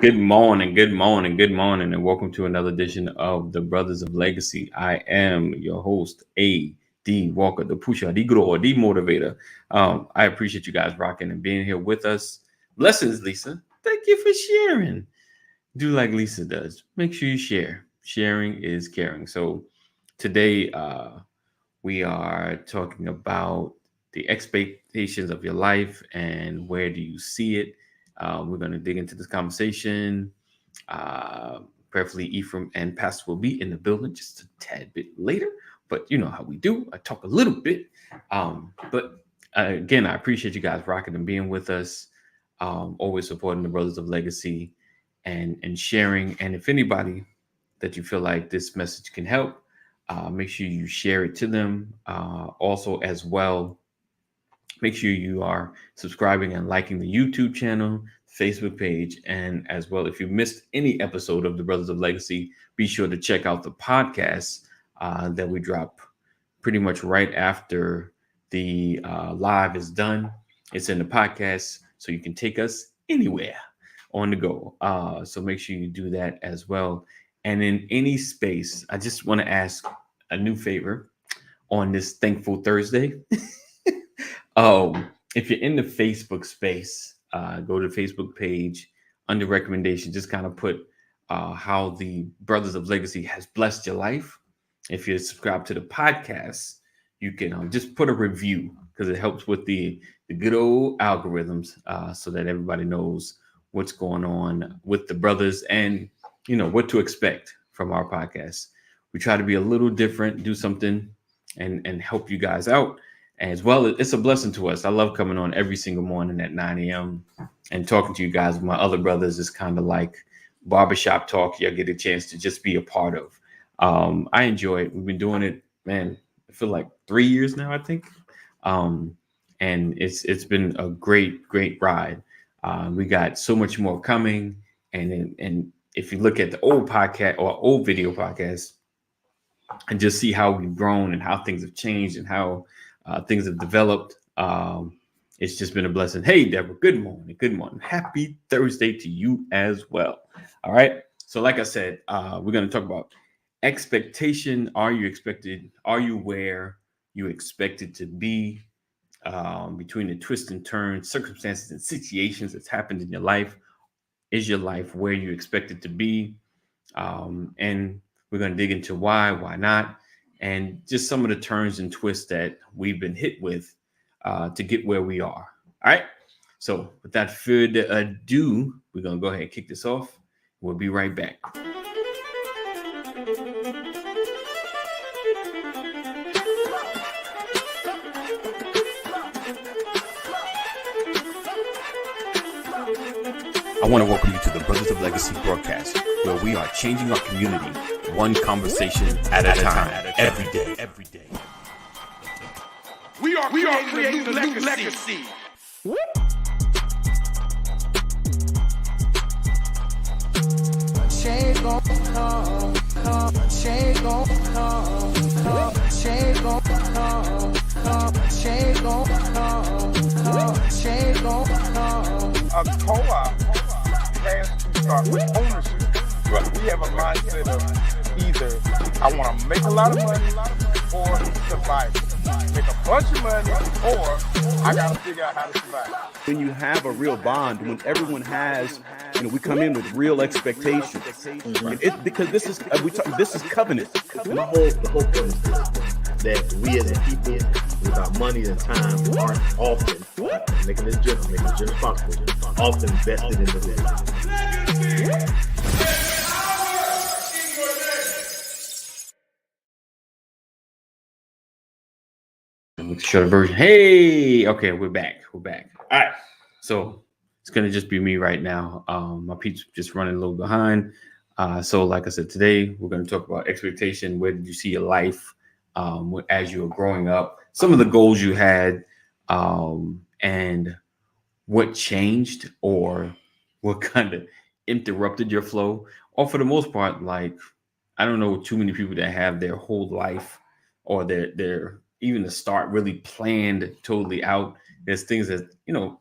good morning, and welcome to another edition of the Brothers of Legacy. I am your host, A.D. Walker, the pusher, the grower, the motivator. I appreciate you guys rocking and being here with us. Blessings, Lisa. Thank you for sharing. Do like Lisa does. Make sure you share. Sharing is caring. So today, we are talking about the expectations of your life and where do you see it. We're going to dig into this conversation. Uh, Prayerfully, Ephraim and Pastor will be in the building just a tad bit later, but you know how we do. I talk a little bit. But again, I appreciate you guys rocking and being with us, always supporting the Brothers of Legacy and sharing. And if anybody that you feel like this message can help, make sure you share it to them. Also, as well, make sure you are subscribing and liking the YouTube channel, Facebook page, and as well, if you missed any episode of the Brothers of Legacy, be sure to check out the podcast that we drop pretty much right after the live is done. It's in the podcast, so you can take us anywhere on the go. So make sure you do that as well. And in any space, I just want to ask a new favor on this Thankful Thursday. If you're in the Facebook space, go to the Facebook page under recommendation. Just kind of put how the Brothers of Legacy has blessed your life. If you're subscribed to the podcast, you can just put a review because it helps with the good old algorithms so that everybody knows what's going on with the brothers and what to expect from our podcast. We try to be a little different, do something and help you guys out. As well, it's a blessing to us. I love coming on every single morning at 9 a.m. and talking to you guys with my other brothers. Is kind of like barbershop talk. You get a chance to just be a part of. I enjoy it. We've been doing it, man, I feel like 3 years now, I think. And it's been a great ride. We got so much more coming. And if you look at the old podcast or old video podcast and just see how we've grown and how things have changed and how things have developed. It's just been a blessing. Hey, Deborah, good morning. Good morning. Happy Thursday to you as well. All right. So like I said, we're going to talk about expectation. Are you expected? Are you where you expected to be between the twists and turns, circumstances and situations that's happened in your life? Is your life where you expected to be? And we're going to dig into why not, and just some of the turns and twists that we've been hit with to get where we are. All right. So without further ado, we're going to go ahead and kick this off. We'll be right back. I want to welcome you to the Brothers of Legacy broadcast, where we are changing our community one conversation at a time, every day. We are creating a new legacy. Change gon' come. Change gon' come. Change gon' come. Change gon' come. Change gon' come. A co-op has to start with ownership. Right. We have a mindset of either I want to make a lot of money or survive. Make a bunch of money or I got to figure out how to survive. When you have a real bond, when everyone has, we come in with real expectations. Mm-hmm. Because this is covenant. The whole point is that we as a people, with our money and time, aren't often making this general possible, often vested in the legacy. Short version. Hey, okay, we're back. All right, so it's gonna just be me right now. My peeps just running a little behind. So like I said, today we're gonna talk about expectation. Where did you see your life as you were growing up? Some of the goals you had, and what changed or what kind of interrupted your flow. Or for the most part, like I don't know too many people that have their whole life or their even the start really planned totally out. There's things that,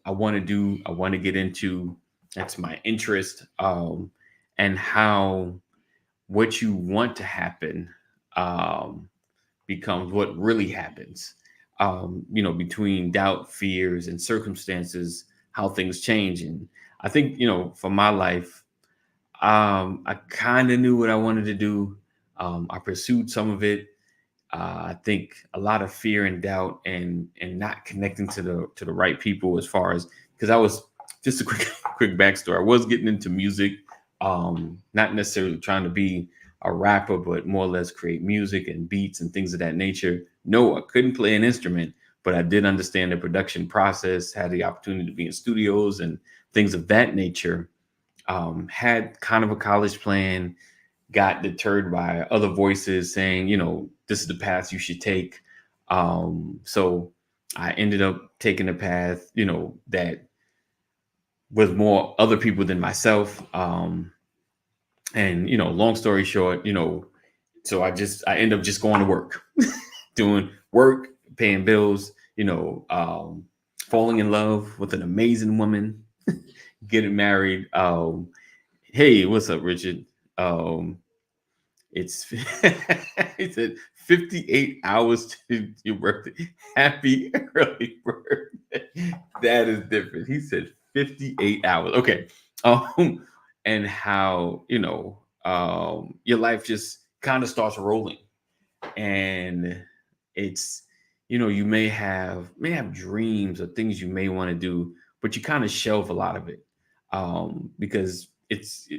I want to do, I want to get into, That's my interest. And how what you want to happen becomes what really happens. Between doubt, fears, and circumstances, how things change. And I think, for my life, I kind of knew what I wanted to do. I pursued some of it. I think a lot of fear and doubt and not connecting to the right people, as far as, because I was, just a quick backstory. I was getting into music, not necessarily trying to be a rapper, but more or less create music and beats and things of that nature. No, I couldn't play an instrument, but I did understand the production process, had the opportunity to be in studios and things of that nature. Had kind of a college plan, got deterred by other voices saying, this is the path you should take. So I ended up taking a path, that was more other people than myself. And, long story short, so I end up just going to work, doing work, paying bills, falling in love with an amazing woman, getting married. Hey, what's up, Richard? It's he said 58 hours to your birthday. Happy early birthday. That is different. He said 58 hours. Okay. And how, your life just kind of starts rolling. And it's, you may have dreams or things you may want to do, but you kind of shelve a lot of it. Because it's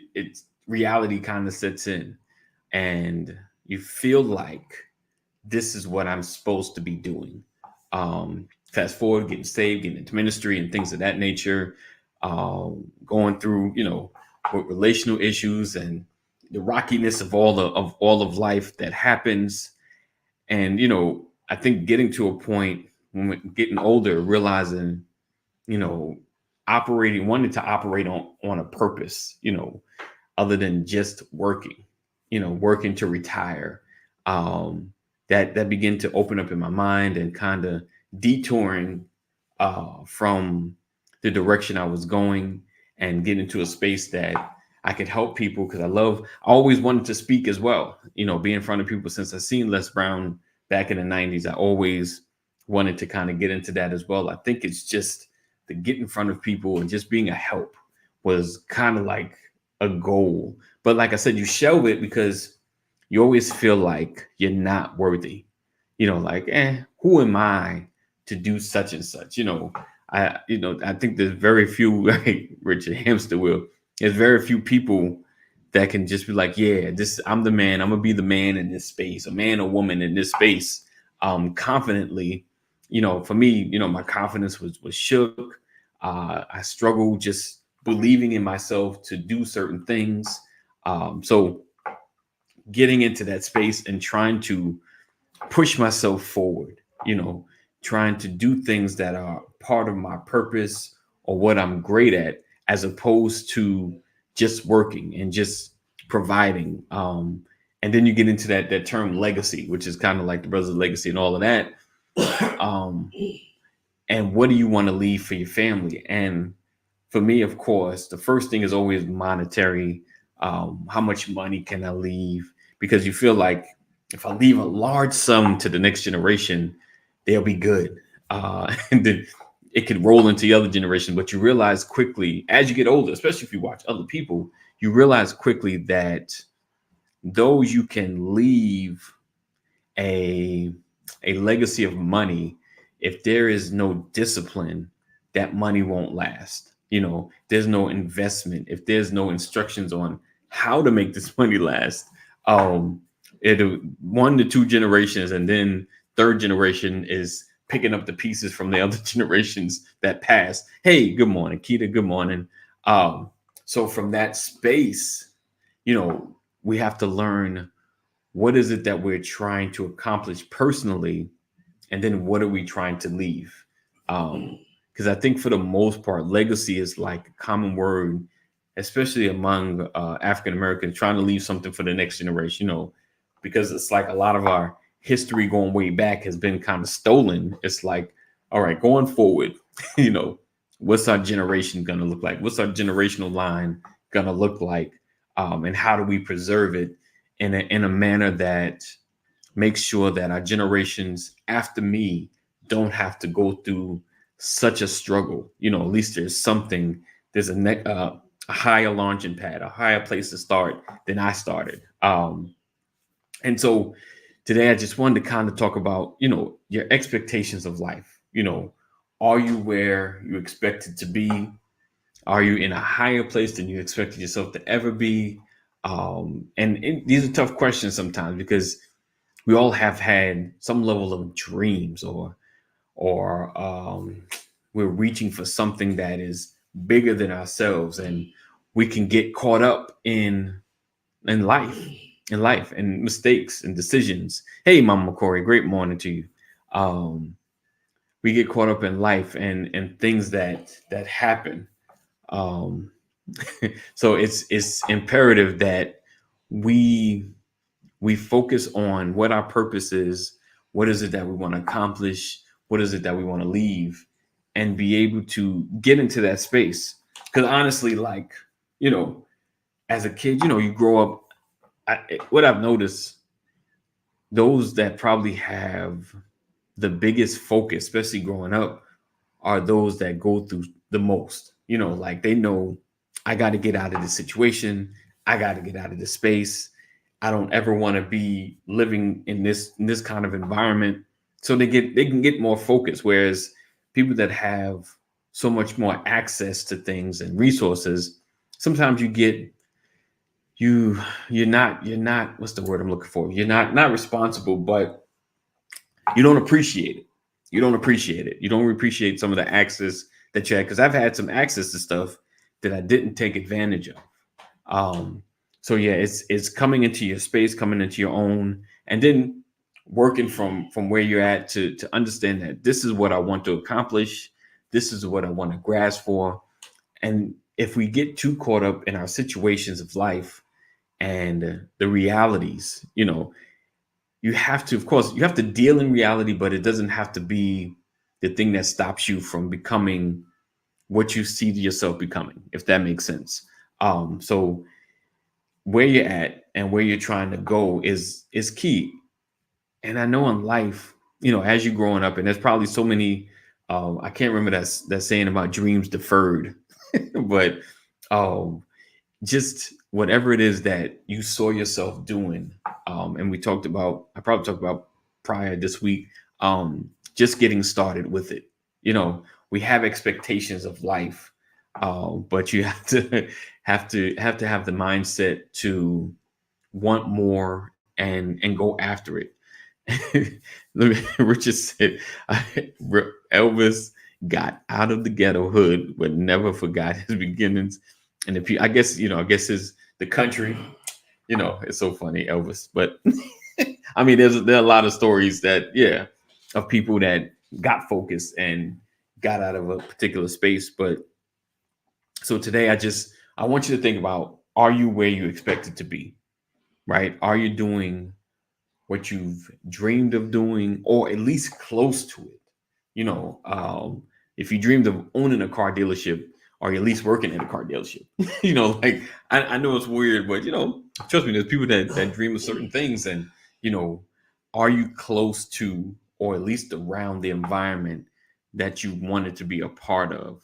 reality kind of sets in, and you feel like this is what I'm supposed to be doing. Fast forward, getting saved, getting into ministry and things of that nature, going through, with relational issues and the rockiness of all of life that happens. And, I think getting to a point when we're getting older, realizing, wanting to operate on a purpose, other than just working, working to retire. That began to open up in my mind and kind of detouring from the direction I was going, and get into a space that I could help people, because I always wanted to speak as well, be in front of people. Since I seen Les Brown back in the 90s, I always wanted to kind of get into that as well. I think it's just the get in front of people and just being a help was kind of like a goal. But like I said, you shelve it because you always feel like you're not worthy, like, who am I to do such and such? I think there's very few, like Richard Hamster will, there's very few people that can just be like, yeah, I'm the man. I'm gonna be the man in this space, a man or woman in this space, confidently. For me, my confidence was shook. I struggled just believing in myself to do certain things. So getting into that space and trying to push myself forward, trying to do things that are part of my purpose or what I'm great at, as opposed to just working and just providing. And then you get into that term legacy, which is kind of like the Brothers of Legacy and all of that. And what do you want to leave for your family? And for me, of course, the first thing is always monetary. How much money can I leave? Because you feel like if I leave a large sum to the next generation, they'll be good. And then it could roll into the other generation. But you realize quickly as you get older, especially if you watch other people, you realize quickly that though you can leave a legacy of money, if there is no discipline, that money won't last. There's no investment. If there's no instructions on how to make this money last, it'll 1 to 2 generations, and then third generation is picking up the pieces from the other generations that passed. Hey, good morning, Keita. Good morning. So from that space, we have to learn, what is it that we're trying to accomplish personally, and then what are we trying to leave? Because I think for the most part, legacy is like a common word, especially among African Americans, trying to leave something for the next generation, because it's like a lot of our history going way back has been kind of stolen. It's like, all right, going forward, what's our generation going to look like? What's our generational line going to look like? And how do we preserve it in a manner that makes sure that our generations after me don't have to go through such a struggle? At least there's something, there's a higher launching pad, a higher place to start than I started. And so today I just wanted to kind of talk about, your expectations of life. Are you where you expected to be? Are you in a higher place than you expected yourself to ever be? These are tough questions sometimes, because we all have had some level of dreams, or we're reaching for something that is bigger than ourselves, and we can get caught up in life and mistakes and decisions. Hey, Mama Corey, great morning to you. We get caught up in life and things that happen. So it's imperative that we focus on what our purpose is. What is it that we want to accomplish? What is it that we want to leave? And be able to get into that space. Because honestly, as a kid, you grow up. What I've noticed, those that probably have the biggest focus, especially growing up, are those that go through the most. They know, I got to get out of this situation. I got to get out of this space. I don't ever want to be living in this kind of environment. So they can get more focus. Whereas people that have so much more access to things and resources, sometimes you're not, what's the word I'm looking for? You're not responsible, but you don't appreciate it. You don't appreciate some of the access that you had. Because I've had some access to stuff that I didn't take advantage of. So yeah, it's coming into your space, coming into your own, and then working from where you're at to understand that this is what I want to accomplish. This is what I want to grasp for. And if we get too caught up in our situations of life and the realities, you have to deal in reality, but it doesn't have to be the thing that stops you from becoming what you see yourself becoming, if that makes sense. So where you're at and where you're trying to go is key. And I know in life, as you're growing up, and there's probably so many, I can't remember that saying about dreams deferred, but just whatever it is that you saw yourself doing. And I probably talked about prior this week, just getting started with it. We have expectations of life, but you have to have the mindset to want more and go after it. Richard said, Elvis got out of the ghetto hood, but never forgot his beginnings. And I guess the country, it's so funny, Elvis. But I mean, there are a lot of stories of people that got focused and got out of a particular space. But so today, I want you to think about, are you where you expected to be, right? Are you doing what you've dreamed of doing, or at least close to it? If you dreamed of owning a car dealership, are you at least working at a car dealership? I know it's weird, but trust me, there's people that dream of certain things, and are you close to, or at least around the environment that you wanted to be a part of?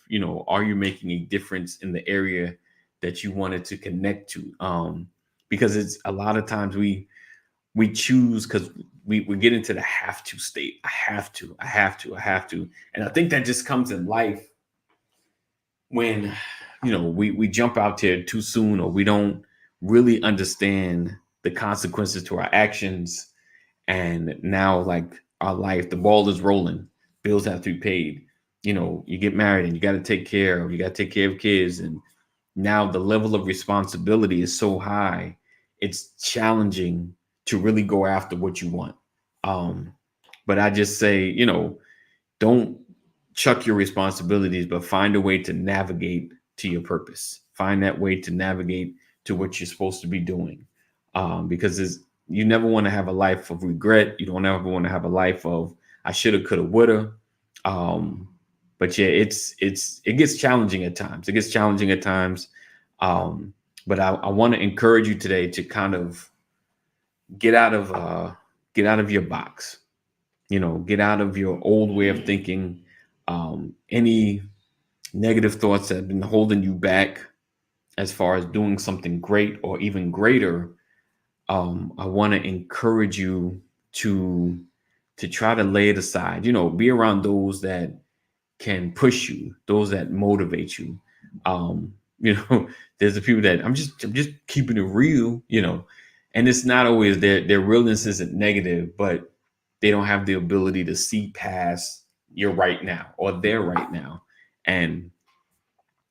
Are you making a difference in the area that you wanted to connect to? Because it's a lot of times we choose because we get into the have to state. I have to. And I think that just comes in life when, we jump out there too soon, or we don't really understand the consequences to our actions. And now, like, our life, the ball is rolling, bills have to be paid. You get married and you got to take care of kids. And now the level of responsibility is so high, it's challenging to really go after what you want. But I just say, don't chuck your responsibilities, but find a way to navigate to your purpose. Find that way to navigate to what you're supposed to be doing. Because you never want to have a life of regret. You don't ever want to have a life of I shoulda, coulda, woulda. But but yeah, it gets challenging at times. It gets challenging at times. But I want to encourage you today to kind of get out of your box. Get out of your old way of thinking. Any negative thoughts that have been holding you back as far as doing something great or even greater. I want to encourage you to try to lay it aside. Be around those that can push you, those that motivate you. There's the people that I'm just keeping it real, and it's not always their realness isn't negative, but they don't have the ability to see past your right now or their right now. And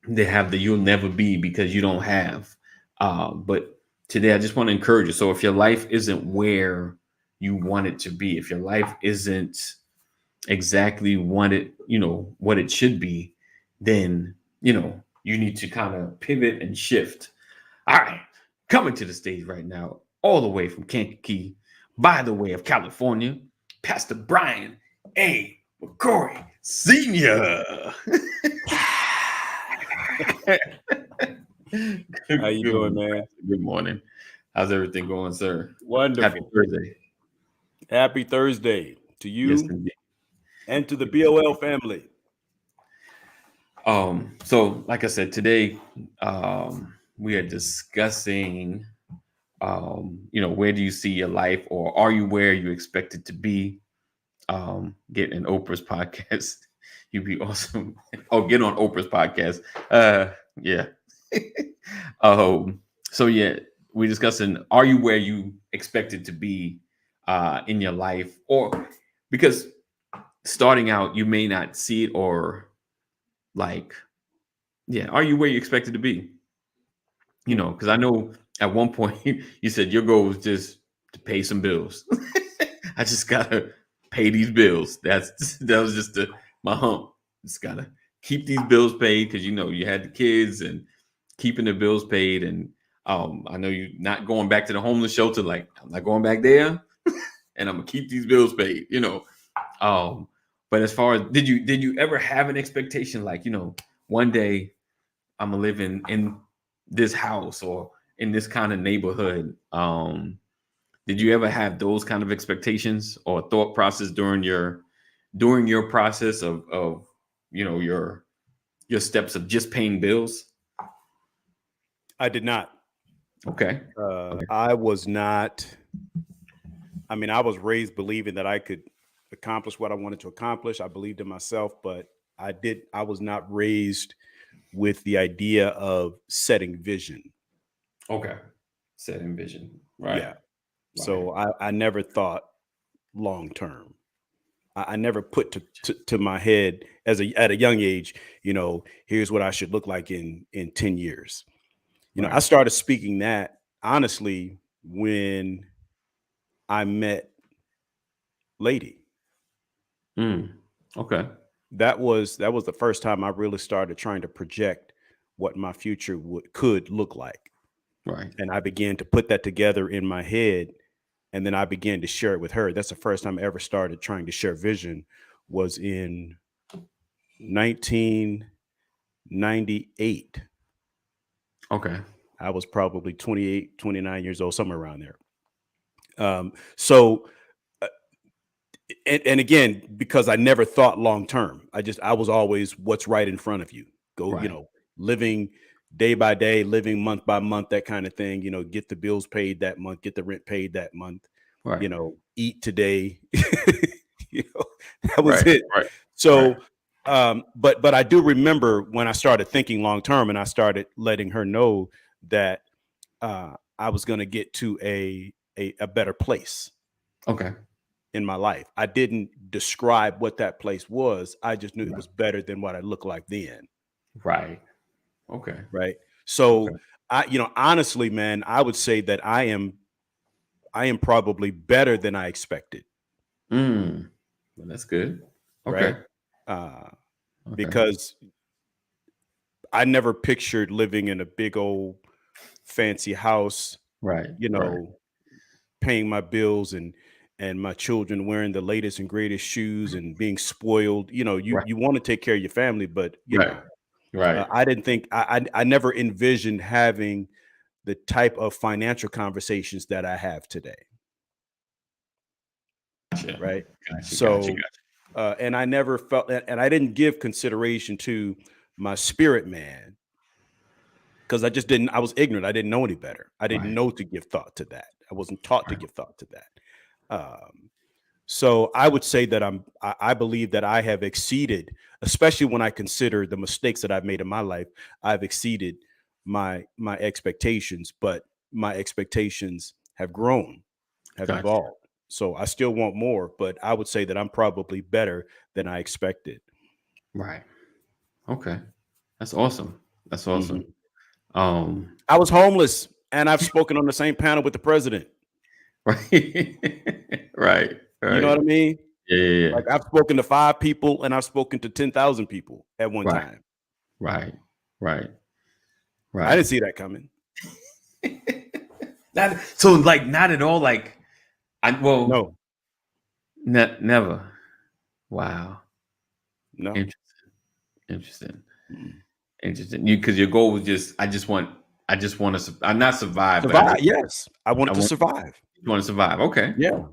they have the you'll never be because you don't have. But today I just want to encourage you. So if your life isn't where you want it to be, if your life isn't exactly what it should be, then you need to kind of pivot and shift. All right, coming to the stage right now, all the way from Kankakee, by the way of California, Pastor Brian A. McCrory Sr. How you doing, man? Good morning. How's everything going, sir? Wonderful. Happy Thursday. Happy Thursday to you. Yes, indeed. And to the BOL family. So like I said, today, we are discussing, where do you see your life, or are you where you expect it to be? Get in Oprah's podcast. You'd be awesome. Oh, get on Oprah's podcast. Yeah. So yeah, we're discussing, are you where you expected to be in your life? Or because starting out, you may not see it, or are you where you expected to be? Because I know at one point you said your goal was just to pay some bills. I just gotta pay these bills. That was just my hump. Just gotta keep these bills paid because you had the kids and keeping the bills paid. And I know you're not going back to the homeless shelter. Like, I'm not going back there, and I'm gonna keep these bills paid. But as far as did you ever have an expectation like, one day I'm gonna live in this house or in this kind of neighborhood? Did you ever have those kind of expectations or thought process during your process of your steps of just paying bills? I did not. Okay. I was not. I mean, I was raised believing that I could accomplish what I wanted to accomplish. I believed in myself, but I was not raised with the idea of setting vision. Okay. Setting vision. Right. Yeah. Right. So I never thought long term. I never put to my head at a young age, here's what I should look like in 10 years. Right. I started speaking that honestly when I met Lady. Okay. That was the first time I really started trying to project what my future could look like. Right. And I began to put that together in my head, and then I began to share it with her. That's the first time I ever started trying to share vision, was in 1998. Okay. I was probably 28, 29 years old, somewhere around there. And again, because I never thought long term, I was always what's right in front of you. Go, right. Living day by day, living month by month, that kind of thing. Get the bills paid that month, get the rent paid that month. Right. Eat today. That was right. it. Right. So, right. But I do remember when I started thinking long term, and I started letting her know that I was going to get to a better place. Okay. In my life. I didn't describe what that place was. I just knew it was better than what I looked like then. Right. Okay. Right. So honestly, man, I would say that I am probably better than I expected. Well, that's good. Okay. Right. Because I never pictured living in a big old fancy house, right. Paying my bills and and my children wearing the latest and greatest shoes and being spoiled. You know, Right. you want to take care of your family, but you Right. know, Right. I didn't think I never envisioned having the type of financial conversations that I have today. Gotcha. Right. Gotcha. So, Gotcha. and I never felt that, and I didn't give consideration to my spirit man because I was ignorant. I didn't know any better. I didn't Right. know to give thought to that. I wasn't taught to Right. give thought to that. So I would say that I believe that I have exceeded, especially when I consider the mistakes that I've made in my life, I've exceeded my expectations, but my expectations have grown, have Gotcha. evolved. So I still want more, but I would say that I'm probably better than I expected. Right. Okay. That's awesome. That's awesome. I was homeless, and I've spoken on the same panel with the president. Right. Right. You know what I mean? Yeah. Like I've spoken to 5 people, and I've spoken to 10,000 people at one Right. time. Right. I didn't see that coming. So like not at all. Like No. Never. Wow. No. Interesting. Interesting. Because your goal was just I just want to I'm not survive. Yes. I wanted to survive. You want to survive. Okay. Yeah.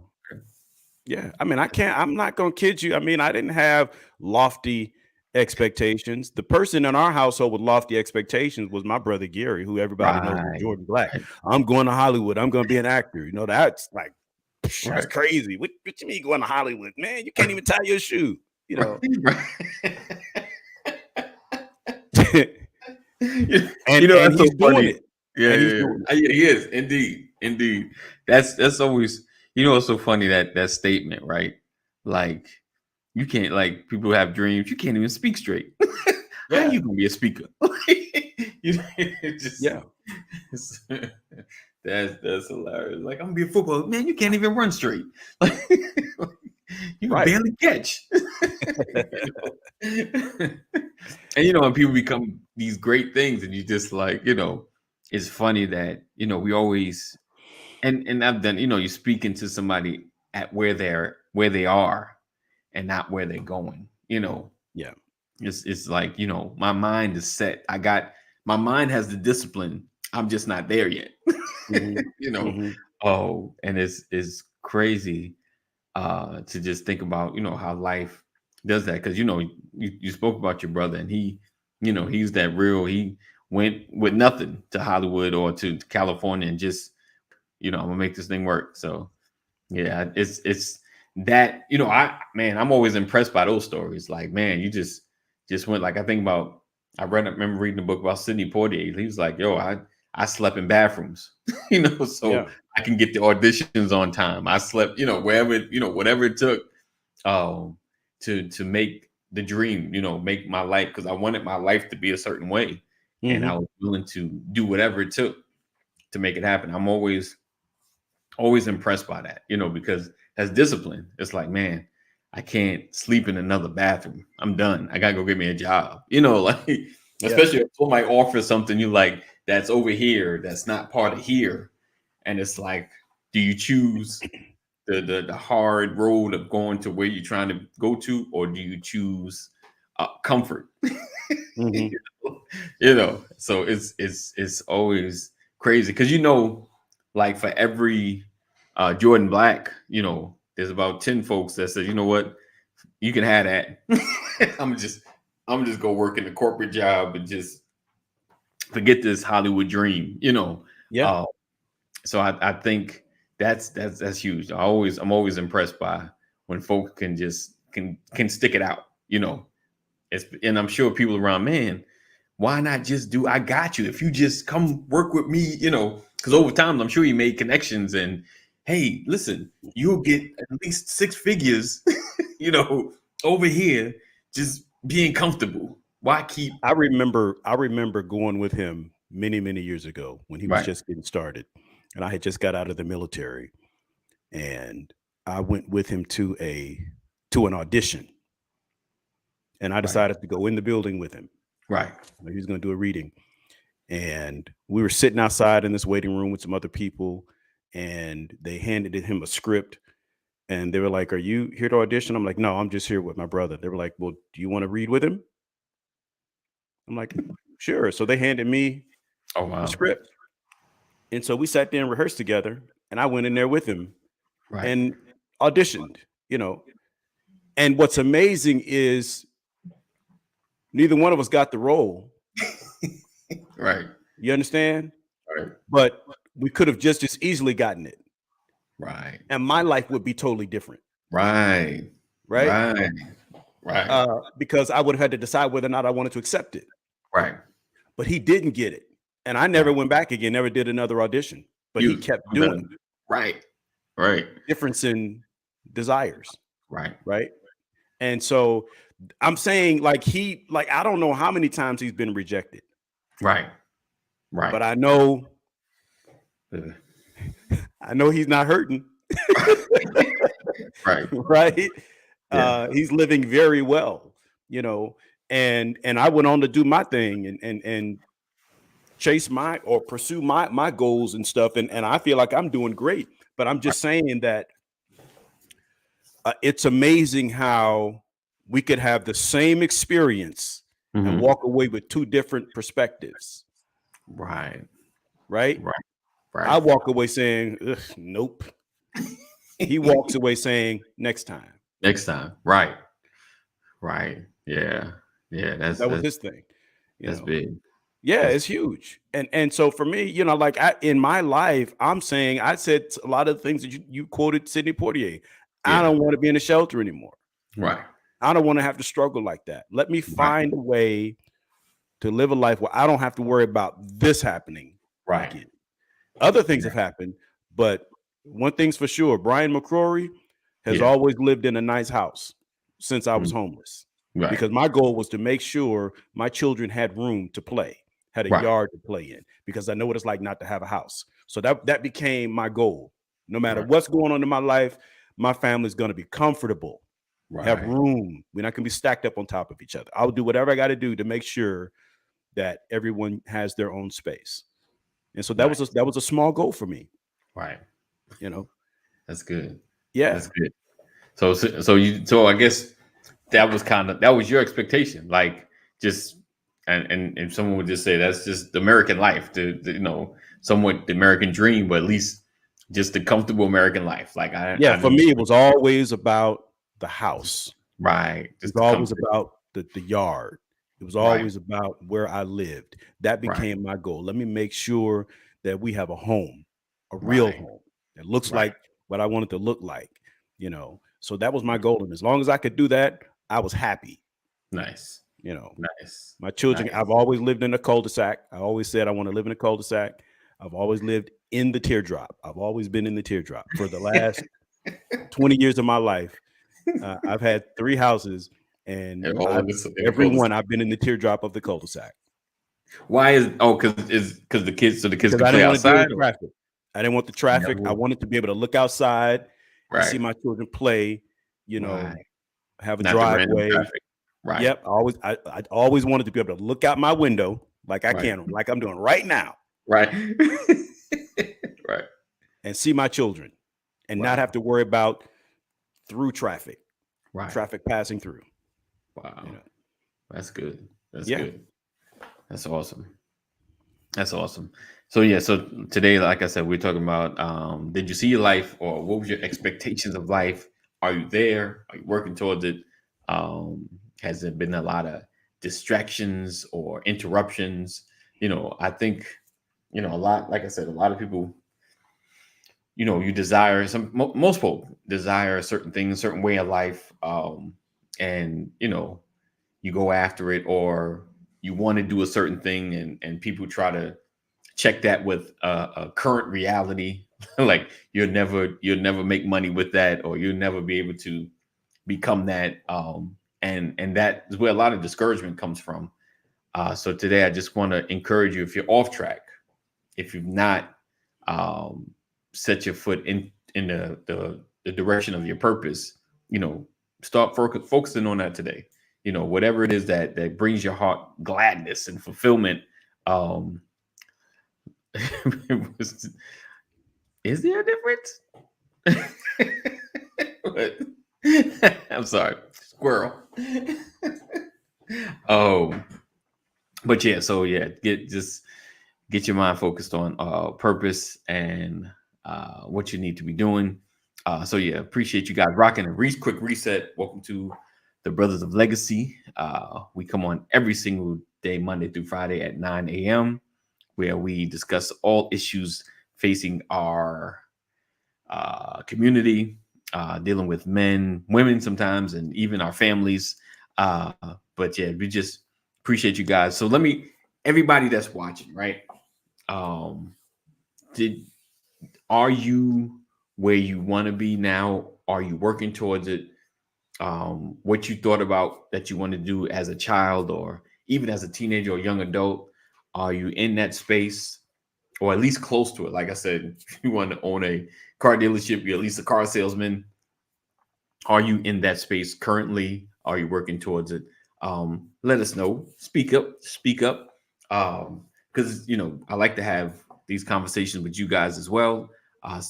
Yeah. I mean, I'm not going to kid you. I mean, I didn't have lofty expectations. The person in our household with lofty expectations was my brother Gary, who everybody knows as Jordan Black. Right. I'm going to Hollywood. I'm going to be an actor. You know, that's like, that's Right. crazy. What you mean going to Hollywood? Man, you can't even tie your shoe. You know. And you know, that's so he's doing funny. it. Yeah, And he's yeah, doing yeah. He is indeed. That's always, you know, it's so funny that statement, right? Like you can't, like people have dreams, you can't even speak straight. How are you gonna be a speaker? Yeah. That's hilarious. Like I'm gonna be a footballer, man. You can't even run straight. Like you can Right. barely catch. And you know, when people become these great things, and you just like, you know, it's funny that, you know, we always and I've done, you know, you're speaking to somebody at where they are and not where they're going, you know. Yeah. It's like, you know, my mind is set. My mind has the discipline. I'm just not there yet. You know. Oh, and it's crazy to just think about, you know, how life does that. Because, you know, you spoke about your brother, and he, you know, he's that real. He went with nothing to Hollywood or to California and just, you know, I'm gonna make this thing work. So yeah, it's that, you know, I'm always impressed by those stories. Like, man, you just went, like, I remember reading a book about Sidney Poitier. He was like, yo, I slept in bathrooms, you know, so I can get the auditions on time. I slept, you know, wherever, you know, whatever it took to make the dream, you know, make my life, because I wanted my life to be a certain way. And I was willing to do whatever it took to make it happen. I'm always impressed by that, you know, because that's discipline. It's like, man, I can't sleep in another bathroom. I'm done. I gotta go get me a job, you know, like, especially if someone might offer something you like that's over here, that's not part of here. And it's like, do you choose the hard road of going to where you're trying to go to, or do you choose comfort? You know, so it's always crazy because, you know, like for every Jordan Black, you know, there's about 10 folks that say, you know what, you can have that. I'm just go work in a corporate job and just forget this Hollywood dream, you know. Yeah. So I think that's huge. I'm always impressed by when folks can just can stick it out, you know. And I'm sure people around, man, why not just do, I got you. If you just come work with me, you know, because over time, I'm sure you made connections and, hey, listen, you'll get at least 6 figures, you know, over here, just being comfortable. Why keep? I remember going with him many, many years ago when he was just getting started, and I had just got out of the military, and I went with him to an audition, and I decided to go in the building with him. Right. He was going to do a reading, and we were sitting outside in this waiting room with some other people, and they handed him a script, And they were like, "Are you here to audition?" I'm like, "No, I'm just here with my brother." They were like, "Well, do you want to read with him?" I'm like, "Sure." So they handed me Oh the wow. script. And so we sat there and rehearsed together, and I went in there with him Right. and auditioned, you know. And what's amazing is neither one of us got the role. Right. You understand? Right. But we could have just as easily gotten it. Right. And my life would be totally different. Right. Right. Right. Right. Because I would have had to decide whether or not I wanted to accept it. Right. But he didn't get it. And I never went back again, never did another audition. But he kept doing it. Right. Right. Difference in desires. Right. Right. And so I'm saying, like, I don't know how many times he's been rejected. Right. Right. But I know he's not hurting. Right. Right. Yeah. He's living very well, you know, and I went on to do my thing and chase or pursue my goals and stuff. And I feel like I'm doing great, but I'm just saying that it's amazing how we could have the same experience and walk away with two different perspectives. Right. Right. Right. Right. I walk away saying, nope. He walks away saying, next time. Next time. Right. Right. Yeah. Yeah. That was his thing. That's big. Yeah, it's huge. And so for me, you know, like in my life, I'm saying, I said a lot of things that you quoted Sidney Poitier. I don't want to be in a shelter anymore. Right. I don't want to have to struggle like that. Let me find a way to live a life where I don't have to worry about this happening. Right. Again. Other things have happened, but one thing's for sure, Brian McCrory has always lived in a nice house since I was homeless. Right. Because my goal was to make sure my children had room to play, had a yard to play in, because I know what it's like not to have a house. So that became my goal. No matter what's going on in my life, my family's going to be comfortable, have room. We're not going to be stacked up on top of each other. I'll do whatever I got to do to make sure that everyone has their own space. And so that was a small goal for me. Right. You know, that's good. Yeah, that's good. So I guess that was your expectation, like just and someone would just say that's just the American life, the somewhat the American dream, but at least just the comfortable American life. Like for me, it was always about the house. Right. It was always about the yard. It was always about where I lived. That became my goal. Let me make sure that we have a home, a real home that looks like what I want it to look like, you know. So that was my goal. And as long as I could do that, I was happy. Nice. You know, nice. My children, I've always lived in a cul-de-sac. I always said I want to live in a cul-de-sac. I've always lived in the teardrop. I've always been in the teardrop for the last 20 years of my life. I've had 3 houses. And every one I've been in the teardrop of the cul-de-sac. Why is because the kids can play outside? I didn't want the traffic. I wanted to be able to look outside, and see my children play. You know, have a driveway. Right. Yep. I always wanted to be able to look out my window like I can, like I'm doing right now. Right. Right. And see my children, and not have to worry about through traffic. Right. Traffic passing through. Wow. That's good. That's good. That's awesome. That's awesome. So today, like I said, we're talking about did you see your life, or what was your expectations of life? Are you there? Are you working towards it? Has there been a lot of distractions or interruptions? I think, a lot, like I said, a lot of people, you desire most people desire a certain thing, a certain way of life. And you go after it, or you want to do a certain thing, and people try to check that with a current reality. Like you'll never make money with that, or you'll never be able to become that. And that is where a lot of discouragement comes from. So today I just want to encourage you, if you're off track, if you've not set your foot in the direction of your purpose, start focusing on that today. Whatever it is that brings your heart gladness and fulfillment. Is there a difference? I'm sorry, squirrel. Oh, but yeah, so yeah, get your mind focused on purpose and what you need to be doing. So yeah, appreciate you guys rocking a quick reset. Welcome to the Brothers of Legacy. We come on every single day, Monday through Friday at 9 a.m., where we discuss all issues facing our community, dealing with men, women sometimes, and even our families. But yeah, we just appreciate you guys. So everybody that's watching, right? Are you where you want to be now? Are you working towards it? What you thought about that you want to do as a child or even as a teenager or young adult? Are you in that space or at least close to it? Like I said, if you want to own a car dealership, you're at least a car salesman. Are you in that space currently? Are you working towards it? Let us know. Speak up. Because I like to have these conversations with you guys as well.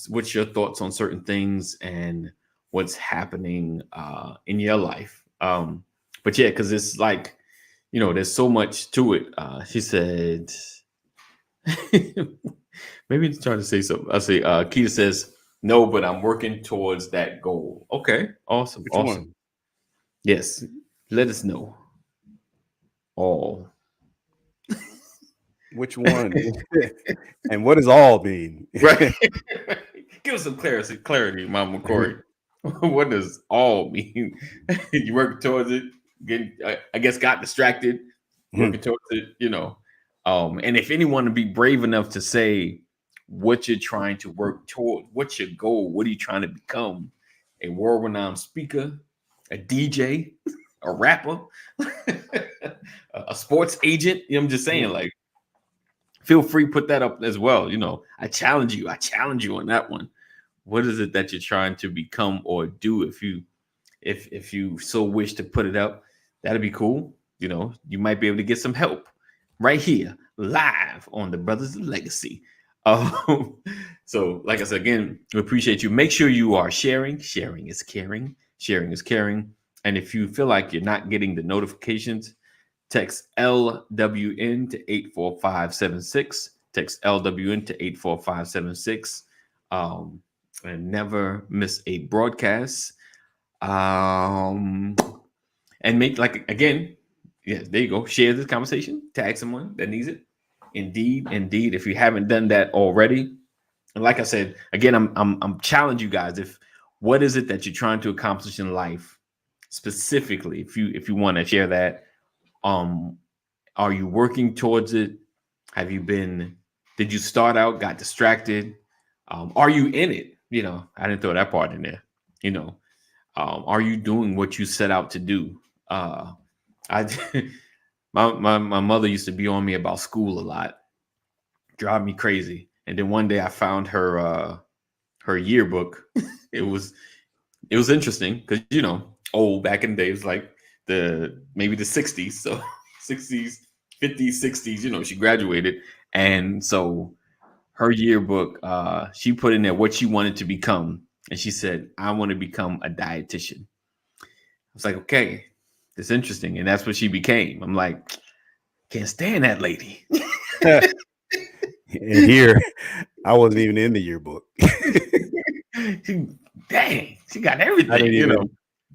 What's your thoughts on certain things and what's happening in your life? But yeah, because it's like, there's so much to it. She said, maybe it's trying to say something. I say, Keita says, no, but I'm working towards that goal. Okay, awesome. Which awesome. one? Yes, let us know. All. Which one? And what does all mean? Right. Give us some clarity, Mama Corey. What does all mean? You work towards it, I guess got distracted, working towards it, and if anyone would be brave enough to say what you're trying to work toward, what's your goal, what are you trying to become? A world-renowned speaker, a DJ, a rapper, a sports agent. I'm just saying, like, feel free to put that up as well. I challenge you on that one. What is it that you're trying to become or do? If you so wish to put it up, that'd be cool. You might be able to get some help right here live on the Brothers of Legacy. So like I said, again, we appreciate you. Make sure you are sharing. Sharing is caring. And if you feel like you're not getting the notifications, text LWN to 84576. Text LWN to 84576. And never miss a broadcast. And make, like, again, yeah, there you go. Share this conversation. Tag someone that needs it. Indeed. If you haven't done that already, and like I said, again, I'm challenging you guys. What is it that you're trying to accomplish in life specifically? If you want to share that, are you working towards it? Did you start out, got distracted? Are you in it? I didn't throw that part in there. Are you doing what you set out to do? My mother used to be on me about school a lot, drive me crazy. And then one day I found her yearbook. It was interesting because old back in the day, it was like maybe the 60s, so 60s, 50s, 60s. She graduated, and so her yearbook, she put in there what she wanted to become, and she said, "I want to become a dietitian." I was like, okay. It's interesting. And that's what she became. I'm like, can't stand that lady. And here, I wasn't even in the yearbook. She got everything,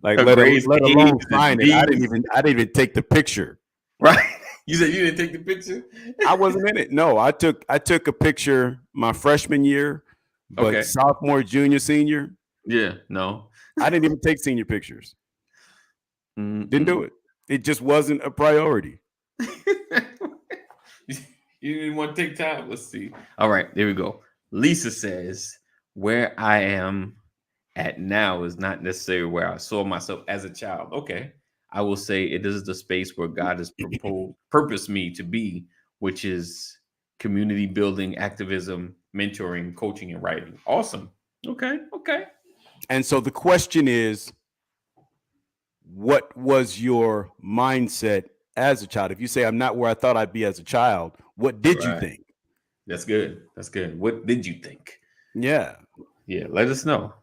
Like, let alone sign it. I didn't even take the picture. Right. You said you didn't take the picture? I wasn't in it. No, I took a picture my freshman year, but sophomore, junior, senior. Yeah, no. I didn't even take senior pictures. Didn't do it. It just wasn't a priority. You didn't want to take time. Let's see. All right, there we go. Lisa says, where I am at now is not necessarily where I saw myself as a child. Okay. I will say it is the space where God has purposed me to be, which is community building, activism, mentoring, coaching, and writing. Awesome. Okay. And so the question is, what was your mindset as a child? If you say I'm not where I thought I'd be as a child, what did you think? That's good. What did you think? Yeah. Let us know.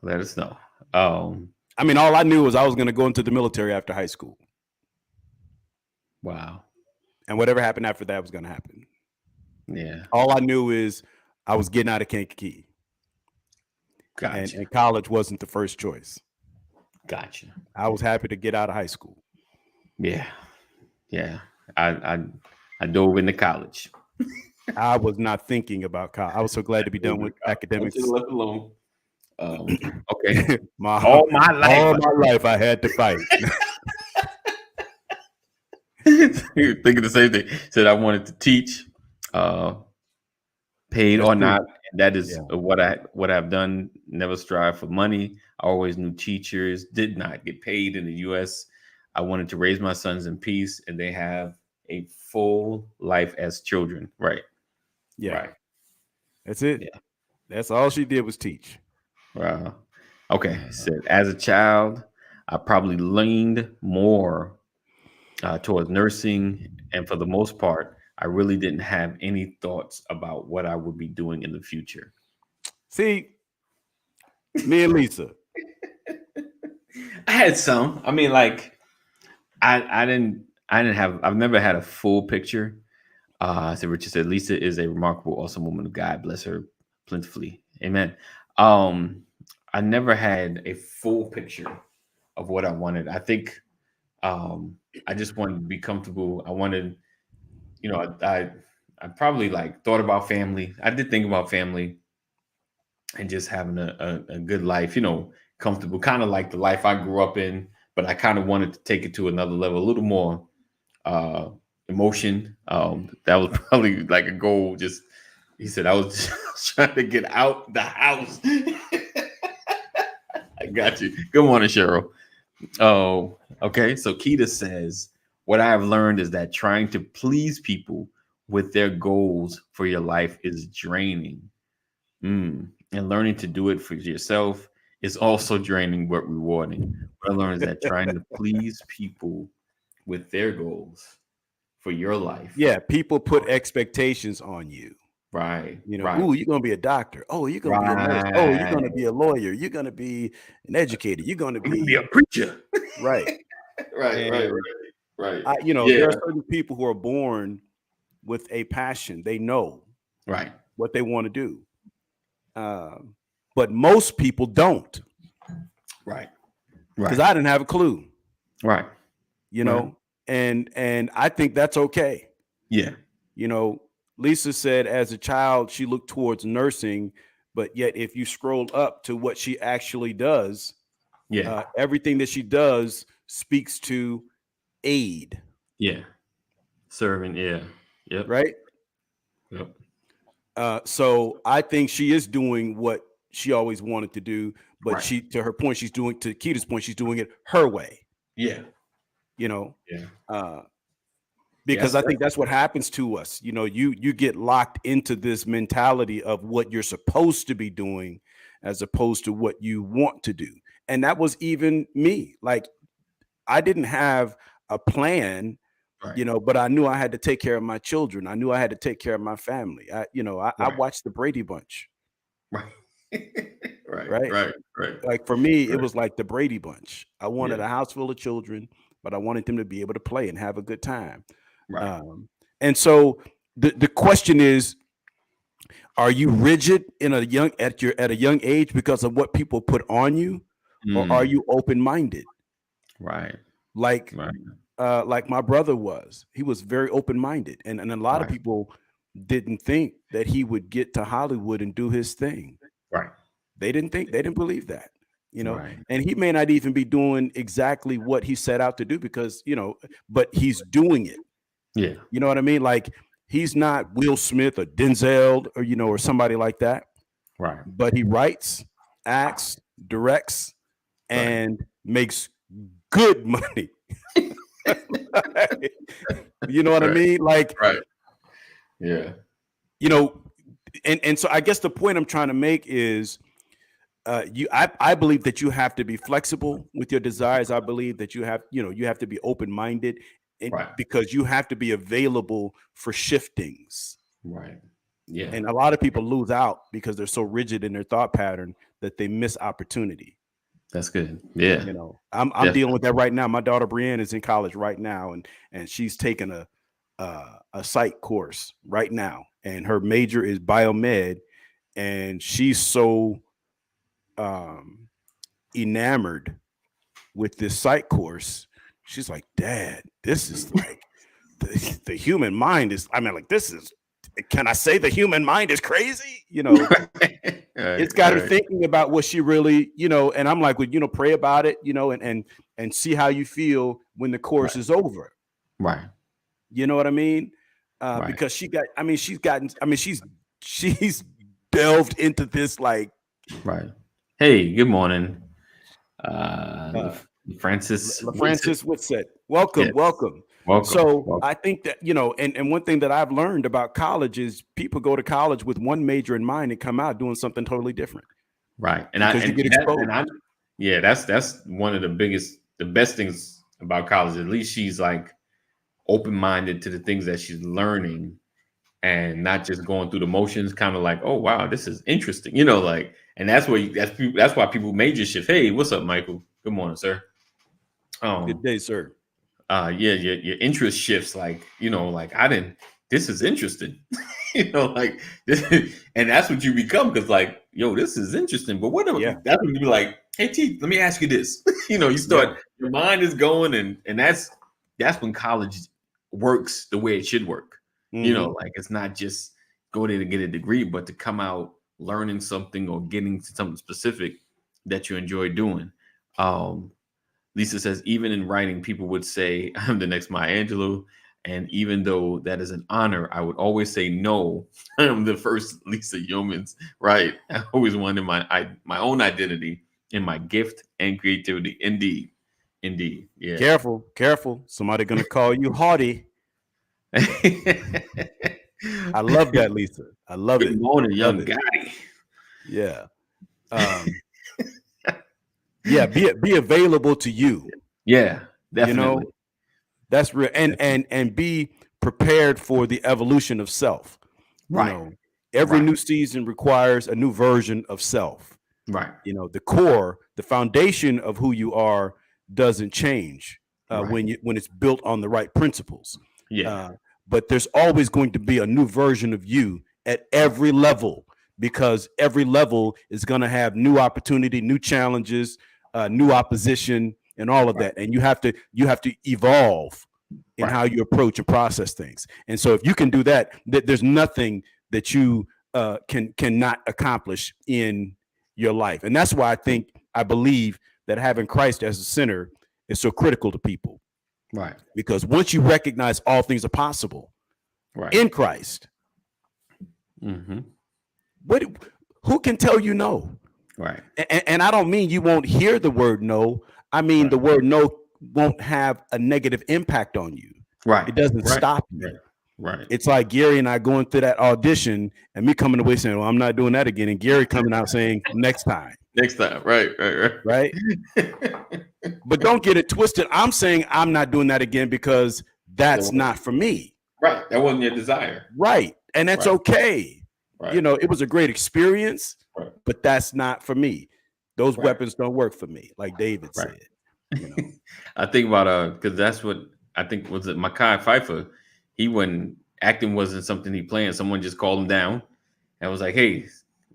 I mean, all I knew was I was going to go into the military after high school. Wow. And whatever happened after that was going to happen. Yeah. All I knew is I was getting out of Kankakee. Gotcha. And college wasn't the first choice. Gotcha. I was happy to get out of high school. Yeah. Yeah. I dove into college. I was not thinking about college. I was so glad to be done with academics. Left alone. Okay. all my life I had to fight. Thinking the same thing. Said I wanted to teach, paid or not. And that is what I've done. Never strive for money. I always knew teachers did not get paid in the U.S. I wanted to raise my sons in peace, and they have a full life as children. Right. Yeah. Right. That's it. Yeah. That's all she did was teach. Wow. Okay. Said as a child, I probably leaned more towards nursing, and for the most part, I really didn't have any thoughts about what I would be doing in the future. See, me and Lisa. I had some. I mean, like, I've never had a full picture. So Richard said, Lisa is a remarkable, awesome woman of God. Bless her plentifully. Amen. I never had a full picture of what I wanted. I think I just wanted to be comfortable. I wanted, I probably like thought about family. I did think about family and just having a good life, comfortable, kind of like the life I grew up in, but I kind of wanted to take it to another level, a little more emotion. That was probably like a goal. Just, he said, I was just trying to get out the house. I got you. Good morning, Cheryl. Oh, okay. So Keita says, what I have learned is that trying to please people with their goals for your life is draining. And learning to do it for yourself is also draining but rewarding. What I learned is that trying to please people with their goals for your life. Yeah, people put expectations on you. Right. Right. Ooh, you're going to be a doctor. Oh, you're going to be a nurse. Oh, you're going to be a lawyer. You're going to be an educator. You're going to be a preacher. Right. Right. There are certain people who are born with a passion. They know what they want to do. But most people don't. Right. Because I didn't have a clue. Right. And I think that's okay. Yeah. Lisa said as a child, she looked towards nursing, but yet if you scroll up to what she actually does, everything that she does speaks to aid. Yeah. Serving. Yeah. Yep. Right. Yep. So I think she is doing what she always wanted to do, but to her point, to Keita's point, she's doing it her way. Yeah. Because I think that's what happens to us. You get locked into this mentality of what you're supposed to be doing as opposed to what you want to do. And that was even me. Like, I didn't have a plan, but I knew I had to take care of my children. I knew I had to take care of my family. I watched the Brady Bunch. Right. Like, for me, it was like the Brady Bunch. I wanted a house full of children, but I wanted them to be able to play and have a good time. Right. And so the question is, are you rigid at a young age because of what people put on you, or are you open-minded? Right. Like my brother was. He was very open-minded, and a lot of people didn't think that he would get to Hollywood and do his thing. Right. They didn't believe that. And he may not even be doing exactly what he set out to do because, but he's doing it. Yeah. You know what I mean? Like, he's not Will Smith or Denzel or, or somebody like that. Right. But he writes, acts, directs, and makes good money. You know what I mean? Like, yeah. And so I guess the point I'm trying to make is, I believe that you have to be flexible with your desires. I believe that you have to be open-minded, because you have to be available for shiftings. Right. Yeah. And a lot of people lose out because they're so rigid in their thought pattern that they miss opportunity. That's good. Yeah. You know, I'm Definitely. dealing with that right now. My daughter Brienne is in college right now, and she's taking a psych course right now, and her major is biomed, and she's so enamored with this psych course. She's like, Dad, this is like the human mind is. I mean, like, this is. Can I say the human mind is crazy? You know, it's got her thinking about what she really, you know. And I'm like, well, you know, pray about it, you know, and see how you feel when the course is over. Right. You know what I mean? Right. Because she's delved into this like. Right. Hey, good morning. Francis Whitsett. Welcome, Yes. welcome. Welcome. I think that, you know, and one thing that I've learned about college is people go to college with one major in mind and come out doing something totally different. Right. That's one of the best things about college. At least she's like open-minded to the things that she's learning and not just going through the motions, kind of like, oh wow, this is interesting, you know, like, and that's why people major shift. Hey, what's up, Michael? Good morning, sir. Good day, sir. Your interest shifts, like, you know, like this is interesting. You know, like this, and that's what you become, because like, yo, this is interesting. But whatever, that's when you be like, hey T, let me ask you this. You know, you start, your mind is going, and that's when college works the way it should work. Mm-hmm. You know, like, it's not just go there to get a degree, but to come out learning something or getting to something specific that you enjoy doing. Lisa says, even in writing, people would say, I'm the next Maya Angelou. And even though that is an honor, I would always say, no, I'm the first Lisa Yeomans. Right. I always wanted my own identity in my gift and creativity. Indeed. Yeah. Careful. Somebody going to call you haughty. I love that, Lisa. I love it. Good morning, young guy. Yeah. Yeah, be available to you. Yeah, definitely. You know, that's real. And be prepared for the evolution of self. Right. You know, every new season requires a new version of self. Right. You know, the core, the foundation of who you are doesn't change when it's built on the right principles. Yeah. But there's always going to be a new version of you at every level, because every level is going to have new opportunity, new challenges, new opposition, and all of that. And you have to evolve in how you approach and process things. And so if you can do that, there's nothing that you cannot accomplish in your life. And that's why I believe that having Christ as a center is so critical to people. Right. Because once you recognize all things are possible in Christ, who can tell you no? Right. And I don't mean you won't hear the word no. I mean the word no won't have a negative impact on you. Right. It doesn't stop you. Right. It's like Gary and I going through that audition and me coming away saying, well, I'm not doing that again. And Gary coming out saying next time. Right. But don't get it twisted. I'm saying I'm not doing that again because that's not for me. Right. That wasn't your desire. Right. And that's okay. Right. You know, it was a great experience, but that's not for me. Those weapons don't work for me, like David said. You know? I think about because that's what I think was it Mekhi Phifer. Acting wasn't something he planned. Someone just called him down and was like, "Hey,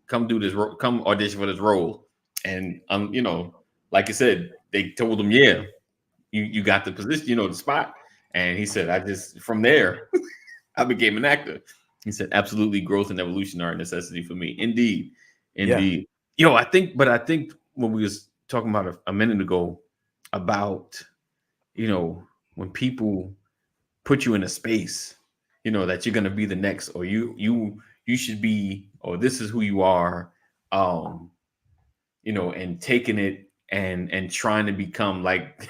come do this. Come audition for this role." And you know, like you said, they told him, "Yeah, you got the position, you know, the spot." And he said, from there, I became an actor." He said, absolutely, growth and evolution are a necessity for me. Indeed. Yeah. You know, I think when we was talking about a minute ago about, you know, when people put you in a space, you know, that you're going to be the next, or you should be, or this is who you are, you know, and taking it and trying to become like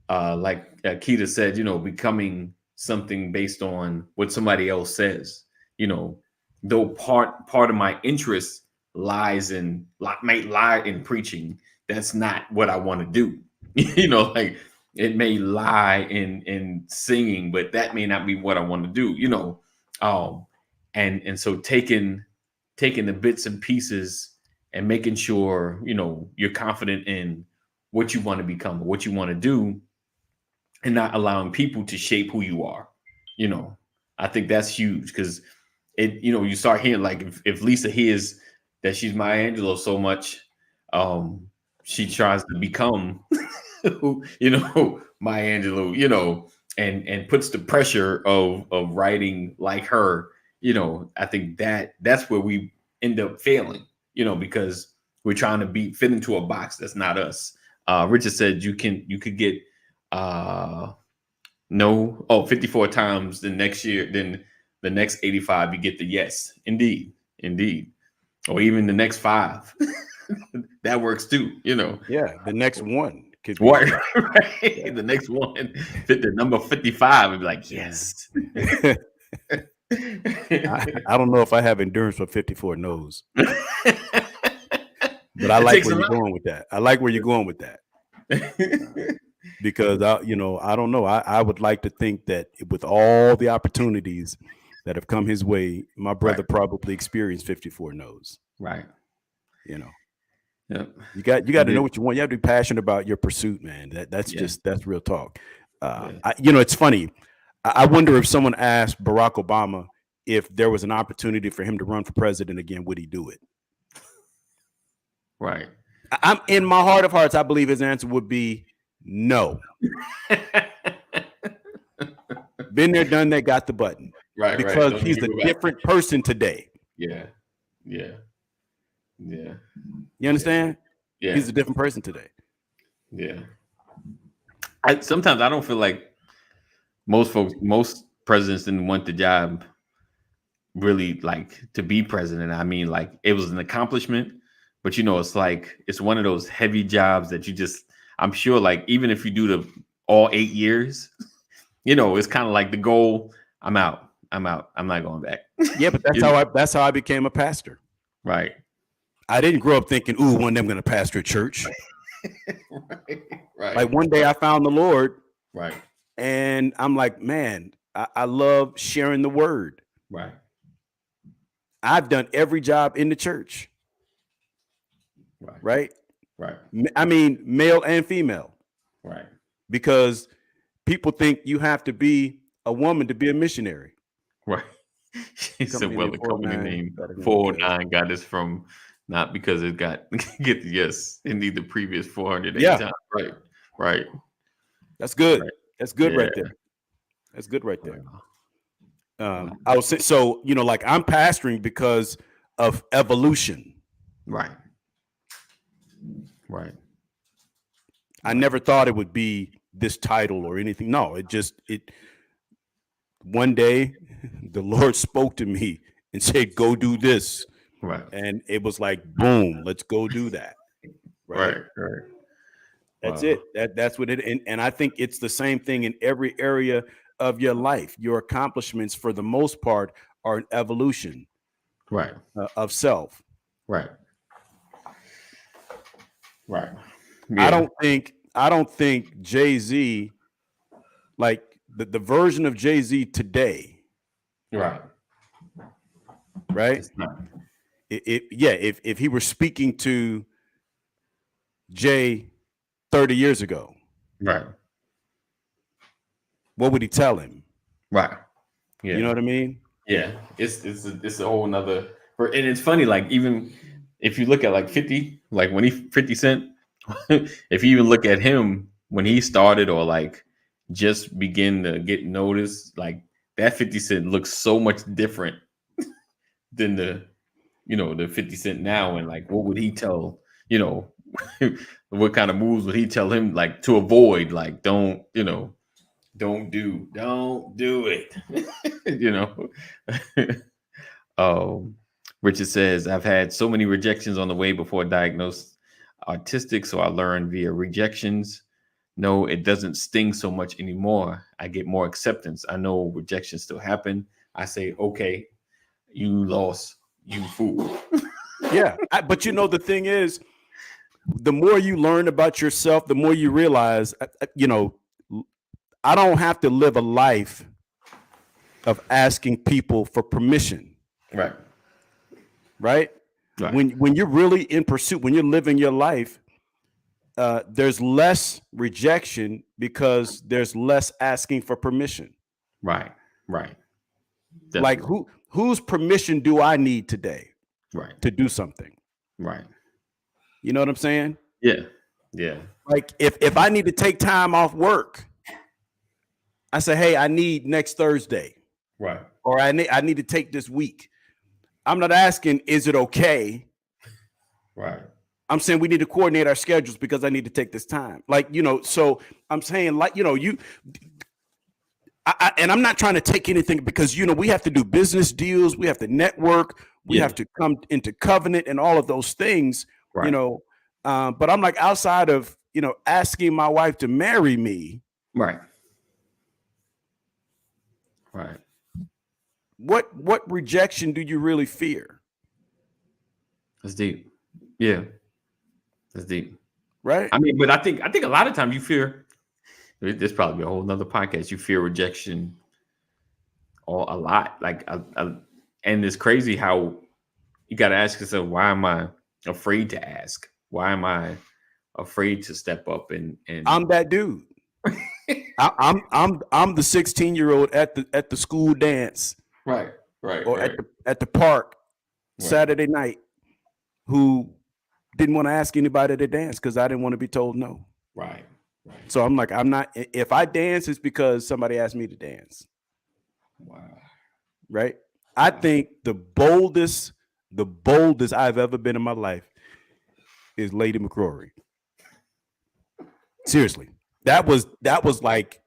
Keita said, you know, becoming something based on what somebody else says. You know, though part of my interest might lie in preaching, that's not what I want to do. You know, like it may lie in singing, but that may not be what I want to do, you know. And so taking the bits and pieces and making sure, you're confident in what you want to become, what you want to do, and not allowing people to shape who you are. I think that's huge, because you start hearing, like, if Lisa hears that she's Maya Angelou so much, she tries to become Maya Angelou, and puts the pressure of writing like her. I think that's where we end up failing, because we're trying to fit into a box that's not us. Richard said you could get 54 times the next year, then the next 85 you get the yes. Indeed. Or even the next 5. That works too, Yeah, the next one could be right. Yeah. The next one, the number 55 would be like, yes. I don't know if I have endurance for 54 no's. But I like where you're going with that. I like where you're going with that. Because I don't know. I would like to think that with all the opportunities that have come his way, my brother probably experienced 54 no's. Right. Yep. You got to know what you want. You have to be passionate about your pursuit, man. That's real talk. It's funny. I wonder if someone asked Barack Obama if there was an opportunity for him to run for president again, would he do it? Right. I'm in my heart of hearts, I believe his answer would be no. Been there, done that, got the button. Right. Because he's a different person today. Yeah. You understand? Yeah. He's a different person today. Yeah. Sometimes I don't feel like most presidents didn't want the job really, like, to be president. I mean, like, it was an accomplishment, but it's like, it's one of those heavy jobs that I'm sure, like, even if you do all 8 years, it's kind of like the goal. I'm out. I'm not going back. Yeah, but that's how I became a pastor. Right. I didn't grow up thinking, ooh, one day I'm going to pastor a church. Right. Like, one day I found the Lord. Right. And I'm like, man, I love sharing the word. Right. I've done every job in the church. Right. I mean, male and female. Right. Because people think you have to be a woman to be a missionary. Right. He said, well, the company name 409 got this from, not because it get the yes, indeed the previous 408 times. Right. That's good. Right. That's good right there. That's good right there. I was so, like, I'm pastoring because of evolution. Right. I never thought it would be this title or anything. No, one day the Lord spoke to me and said, go do this. Right. And it was like, boom, let's go do that. Right. That's it. That's what it. And I think it's the same thing in every area of your life. Your accomplishments, for the most part, are an evolution. Right. Of self. Right. Yeah. I don't think Jay-Z, like the version of Jay-Z today. Right. If he were speaking to Jay 30 years ago, right, what would he tell him? Right. Yeah. You know what I mean? Yeah. It's a whole nother, and it's funny, like, even if you look at, like, 50, like, when 50 Cent, if you even look at him when he started, or, like, just begin to get noticed, like, that 50 Cent looks so much different than the 50 Cent now. And, like, what would he tell, what kind of moves would he tell him, like, to avoid, like, don't do it. Richard says, I've had so many rejections on the way before diagnosed autistic, so I learned via rejections. No, it doesn't sting so much anymore. I get more acceptance. I know rejections still happen. I say, okay, you lost, you fool. Yeah. But the thing is, the more you learn about yourself, the more you realize, I don't have to live a life of asking people for permission. Right. Right. Right. When you're really in pursuit, when you're living your life, there's less rejection because there's less asking for permission. Right. Right. Like Definitely. whose permission do I need today Right. to do something? Right. You know what I'm saying? Yeah. Yeah. Like if I need to take time off work, I say, hey, I need next Thursday, Right. or I need to take this week. I'm not asking, is it okay? Right. I'm saying we need to coordinate our schedules because I need to take this time. Like, so I'm saying, like, and I'm not trying to take anything because, we have to do business deals. We have to network. We have to come into covenant and all of those things, Right. but I'm like, outside of, asking my wife to marry me. Right. Right. What rejection do you really fear? That's deep. Yeah. That's deep. Right. I mean, but I think a lot of times you fear, this probably be a whole nother podcast. You fear rejection a lot. Like, and it's crazy how you got to ask yourself, why am I afraid to ask? Why am I afraid to step up? And I'm that dude. I'm the 16-year-old at the school dance. Right. Or at the park Saturday night, who didn't want to ask anybody to dance because I didn't want to be told no. Right. So I'm like, I'm not. If I dance, it's because somebody asked me to dance. Wow. Right. I think the boldest I've ever been in my life is Lady McCrory. Seriously, that was like.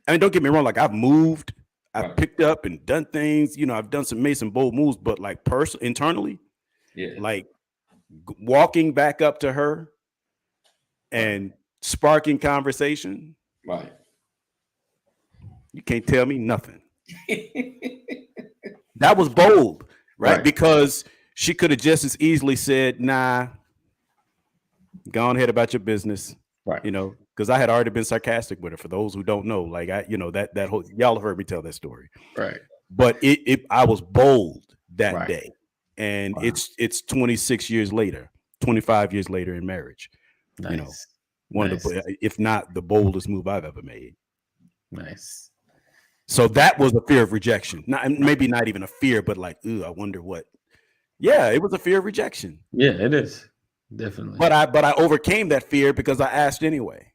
I mean, don't get me wrong. Like, I've moved. I've picked up and done things, I've made some bold moves, but like internally, like walking back up to her and sparking conversation. Right. You can't tell me nothing. That was bold, right? Because she could have just as easily said, nah, go on ahead about your business. Right. Because I had already been sarcastic with her. For those who don't know, like that whole, y'all have heard me tell that story. Right. But I was bold that day. And Wow. it's 26 years later, 25 years later in marriage. Nice. One of the, if not the boldest move I've ever made. Nice. So that was a fear of rejection. Maybe not even a fear, but like, I wonder what. Yeah, it was a fear of rejection. Yeah, it is. Definitely. But I overcame that fear because I asked anyway.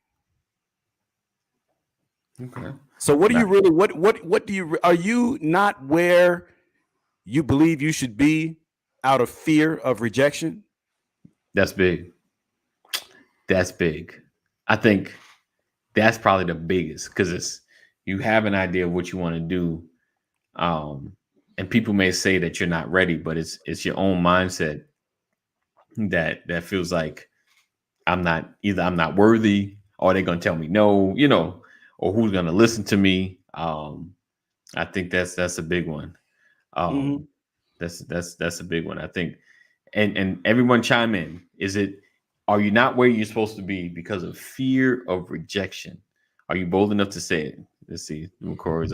Okay. So what do you really, what do you, are you not where you believe you should be out of fear of rejection? That's big. That's big. I think that's probably the biggest, because you have an idea of what you want to do. And people may say that you're not ready, but it's your own mindset that feels like I'm not worthy, or they're going to tell me no, or who's going to listen to me. I think that's a big one. That's a big one. I think, and everyone chime in. Are you not where you're supposed to be because of fear of rejection? Are you bold enough to say it? Let's see. McCrory's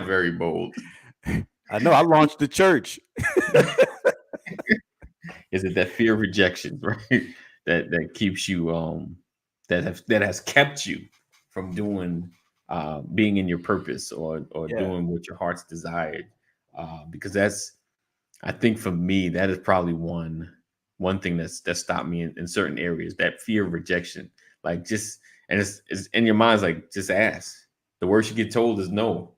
very bold. I know. I launched the church. Is it that fear of rejection, right? That keeps you that has kept you from doing being in your purpose or doing what your heart's desired? Because I think for me, that is probably one thing that stopped me in certain areas. That fear of rejection, like it's in your mind's like, just ask. The worst you get told is no.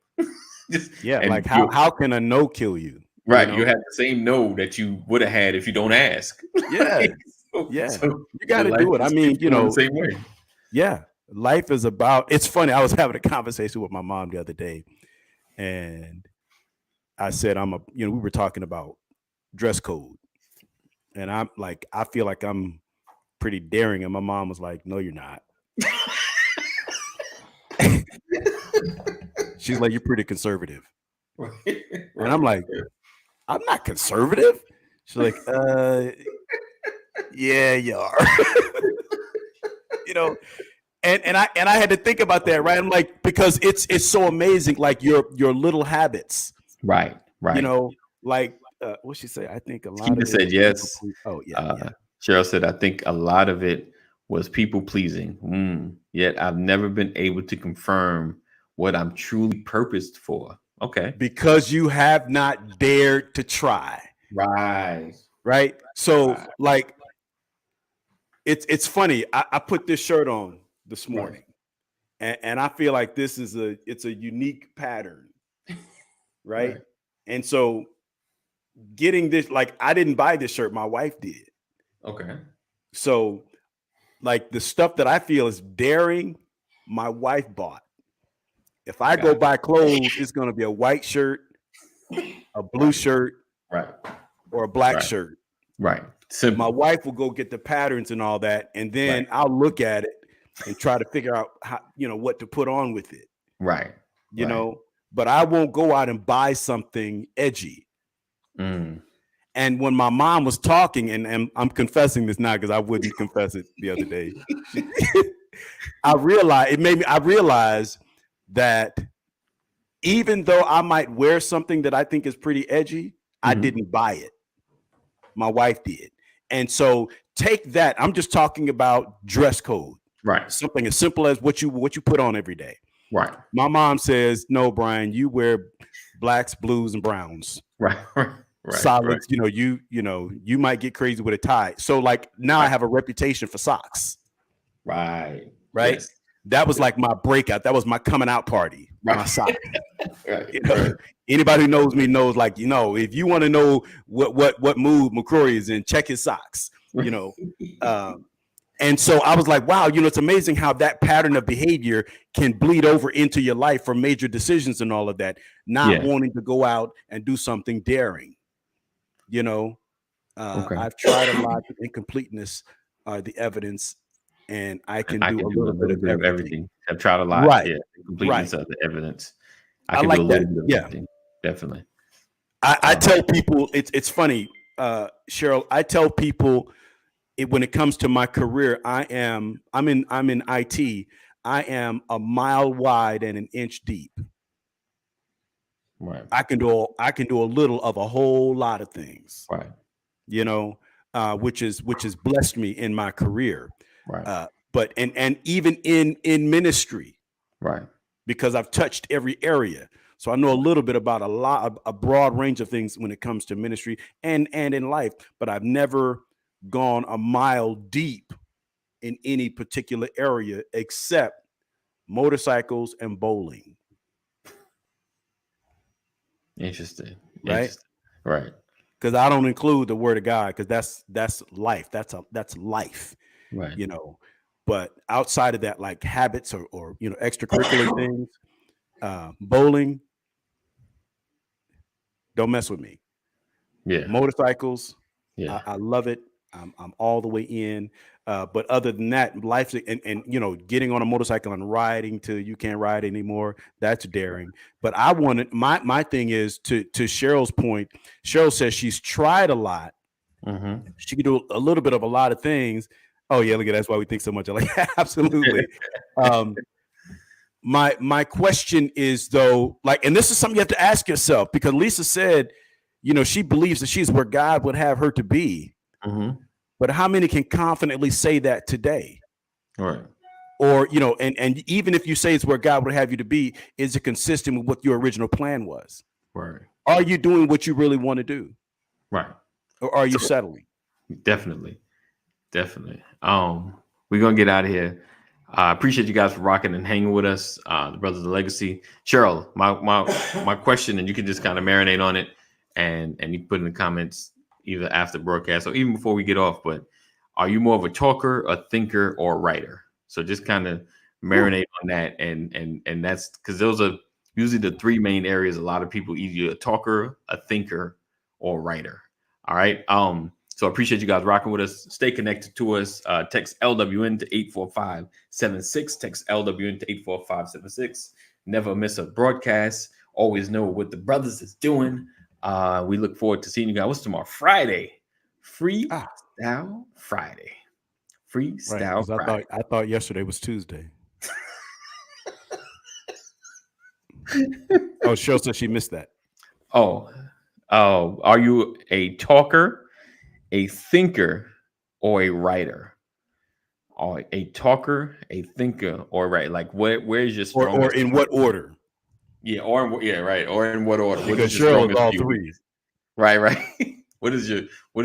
Like how can a no kill you? Right, you have the same no that you would have had if you don't ask. Yeah, so you got to do it. I mean, the same way. Yeah, life is about. It's funny. I was having a conversation with my mom the other day, and I said, we were talking about dress code, and I'm like, I feel like I'm pretty daring, and my mom was like, "No, you're not." She's like, "You're pretty conservative," and I'm like, "I'm not conservative." She's like, "Yeah, you are." And I had to think about that, right? I'm like, because it's so amazing, like your little habits, right. like what she say? I think a lot Keita of it said was yes. people oh yeah, Uh, Cheryl said, I think a lot of it was people pleasing. Yet I've never been able to confirm what I'm truly purposed for. Okay. because you have not dared to try. Right. Right. So Right. like it's funny. I put this shirt on this Right. morning, and I feel like this is it's a unique pattern, right? Right. And so getting this, like, I didn't buy this shirt, my wife did. Okay. So like the stuff that I feel is daring, my wife bought. If I go Gotcha. buy clothes, it's going to be a white shirt, a blue shirt, Right. or a black Right. shirt. Right. Simple. My wife will go get the patterns and all that, and then Right. I'll look at it and try to figure out how, what to put on with it, Right. you Right. know. But I won't go out and buy something edgy. Mm. And when my mom was talking, and I'm confessing this now because I wouldn't confess it the other day, I realized that even though I might wear something that I think is pretty edgy, I Mhm. didn't buy it. My wife did. And so take that. I'm just talking about dress code. Right. Something as simple as what you put on every day. Right. My mom says, "No, Brian, you wear blacks, blues, and browns. Right. Right. Solids, you might get crazy with a tie." So like now I Right. have a reputation for socks. Right. Right. Yes. That was like my breakout. That was my coming out party. Right. My sock. Right. You know, Right. anybody who knows me knows, like, if you want to know what mood McCrory is in, check his socks. And so I was like, wow, it's amazing how that pattern of behavior can bleed over into your life for major decisions and all of that. Not Yeah. wanting to go out and do something daring. Okay. I've tried a lot. Incompleteness are the evidence, and I can I do can a do little bit of everything. I've tried a lot. Right. Yeah. The completeness Right. of the evidence. I can like do a little that. bit of Yeah. everything. Definitely. I tell people it's funny, Cheryl. I tell people when it comes to my career, I'm in IT. I am a mile wide and an inch deep. Right. I can do a little of a whole lot of things. Right. Which has blessed me in my career. Right. But even in ministry, Right. because I've touched every area. So I know a little bit about a broad range of things when it comes to ministry and in life, but I've never gone a mile deep in any particular area except motorcycles and bowling. Interesting. Right? Interesting. Right. Because I don't include the word of God, because that's life. That's life. Right. But outside of that, like habits or extracurricular things, bowling, don't mess with me. Yeah. Motorcycles, Yeah. I love it. I'm all the way in. But other than that, life and getting on a motorcycle and riding till you can't ride anymore, that's daring. But I wanted my thing is to Cheryl's point. Cheryl says she's tried a lot. Mm-hmm. She can do a little bit of a lot of things. Oh yeah, look at that's why we think so much. Like absolutely. My question is though, like, and this is something you have to ask yourself, because Lisa said, she believes that she's where God would have her to be. Mm-hmm. But how many can confidently say that today? Right. Or, and even if you say it's where God would have you to be, is it consistent with what your original plan was? Right. Are you doing what you really want to do? Right. Or are you settling? Definitely. We're gonna get out of here. I appreciate you guys for rocking and hanging with us, the Brothers of Legacy. Cheryl, my question, and you can just kind of marinate on it, and you put in the comments either after broadcast or even before we get off. But are you more of a talker, a thinker, or a writer? So just kind of marinate on that, and that's because those are usually the three main areas. A lot of people either a talker, a thinker, or a writer. All right. So I appreciate you guys rocking with us. Stay connected to us. Text LWN to 84576. Text LWN to 84576. Never miss a broadcast. Always know what the brothers is doing. We look forward to seeing you guys. What's tomorrow? Friday. Freestyle Friday. Freestyle Right, Friday. I thought yesterday was Tuesday. Oh, Cheryl said she missed that. Oh, Oh, are you a talker, a thinker, or a writer? Or a talker, a thinker, or right? Like where's your Or strongest? in what order? Yeah, right. Or in what order? What Because is your Cheryl is strongest all view? three. Right. What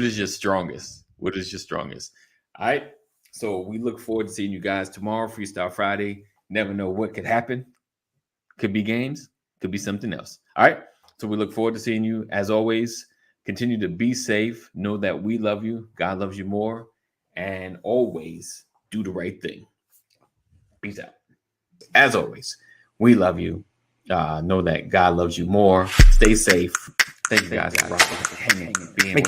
is your strongest? What is your strongest? All right. So we look forward to seeing you guys tomorrow, Freestyle Friday. Never know what could happen. Could be games, could be something else. All right. So we look forward to seeing you. As always, continue to be safe. Know that we love you. God loves you more. And always do the right thing. Peace out. As always, we love you. Know that God loves you more. Stay safe. Thank you guys for rocking, hanging, being with